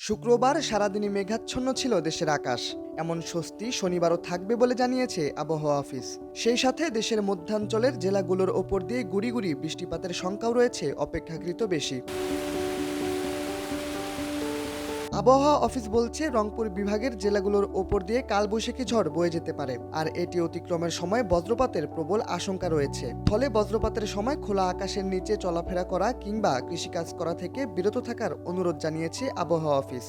শুক্রবার সারাদিনই মেঘাচ্ছন্ন ছিল দেশের আকাশ। এমন স্বস্তি শনিবারও থাকবে বলে জানিয়েছে আবহাওয়া অফিস। সেই সাথে দেশের মধ্যাঞ্চলের জেলাগুলোর ওপর দিয়ে গুড়ি গুড়ি বৃষ্টিপাতের সংখ্যাও রয়েছে অপেক্ষাকৃত বেশি। আবহাওয়া অফিস বলছে রংপুর বিভাগের জেলাগুলোর ওপর দিয়ে কালবৈশাখী ঝড় বয়ে যেতে পারে, আর এটি অতিক্রমের সময় বজ্রপাতের প্রবল আশঙ্কা রয়েছে। ফলে বজ্রপাতের সময় খোলা আকাশের নিচে চলাফেরা করা কিংবা কৃষিকাজ করা থেকে বিরত থাকার অনুরোধ জানিয়েছে আবহাওয়া অফিস।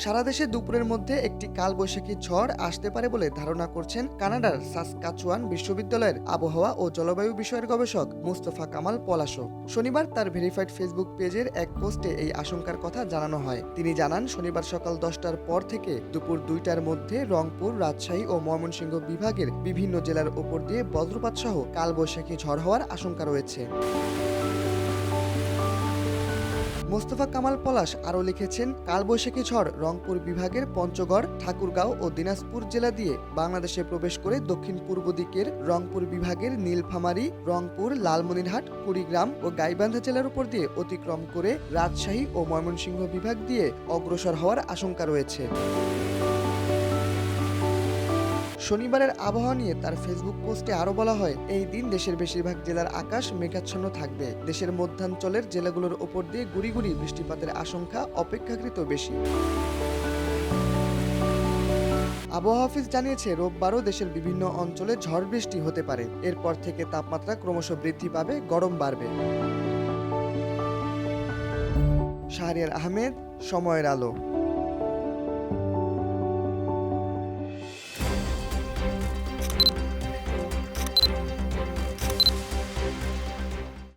সারা দেশে দুপুরের মধ্যে একটি কালবৈশাখী ঝড় আসতে পারে বলে ধারণা করছেন কানাডার সাসকাচুয়ান বিশ্ববিদ্যালয়ের আবহাওয়া ও জলবায়ু বিষয়ের গবেষক মুস্তফা কামাল পলাশো। শনিবার তার ভেরিফাইড ফেসবুক পেজের এক পোস্টে এই আশঙ্কার কথা জানানো হয়। তিনি জানান, শনিবার সকাল 10টার পর থেকে দুপুর 2টার মধ্যে রংপুর, রাজশাহী ও ময়মনসিংহ বিভাগের বিভিন্ন জেলার ওপর দিয়ে বজ্রপাত সহ কালবৈশাখী ঝড় হওয়ার আশঙ্কা রয়েছে। মোস্তফা কামাল পলাশ আরও লিখেছেন, কালবৈশাখী ঝড় রংপুর বিভাগের পঞ্চগড়, ঠাকুরগাঁও ও দিনাজপুর জেলা দিয়ে বাংলাদেশে প্রবেশ করে দক্ষিণ পূর্ব দিকের রংপুর বিভাগের নীলফামারী, রংপুর, লালমনিরহাট, কুড়িগ্রাম ও গাইবান্ধা জেলার উপর দিয়ে অতিক্রম করে রাজশাহী ও ময়মনসিংহ বিভাগ দিয়ে অগ্রসর হওয়ার আশঙ্কা রয়েছে। শনিবারের আবহাওয়া নিয়ে তার ফেসবুক পোস্টে আরও বলা হয়, এই দিন দেশের বেশিরভাগ জেলার আকাশ মেঘাচ্ছন্ন থাকবে। দেশের মধ্যাঞ্চলের জেলাগুলোর ওপর দিয়ে গুড়ি গুড়ি বৃষ্টিপাতের আশঙ্কা অপেক্ষাকৃত বেশি। আবহাওয়া অফিস জানিয়েছে, রোববারও দেশের বিভিন্ন অঞ্চলে ঝড় বৃষ্টি হতে পারে। এরপর থেকে তাপমাত্রা ক্রমশ বৃদ্ধি পাবে, গরম বাড়বে। শাহরিয়ার আহমেদ, সময়ের আলো।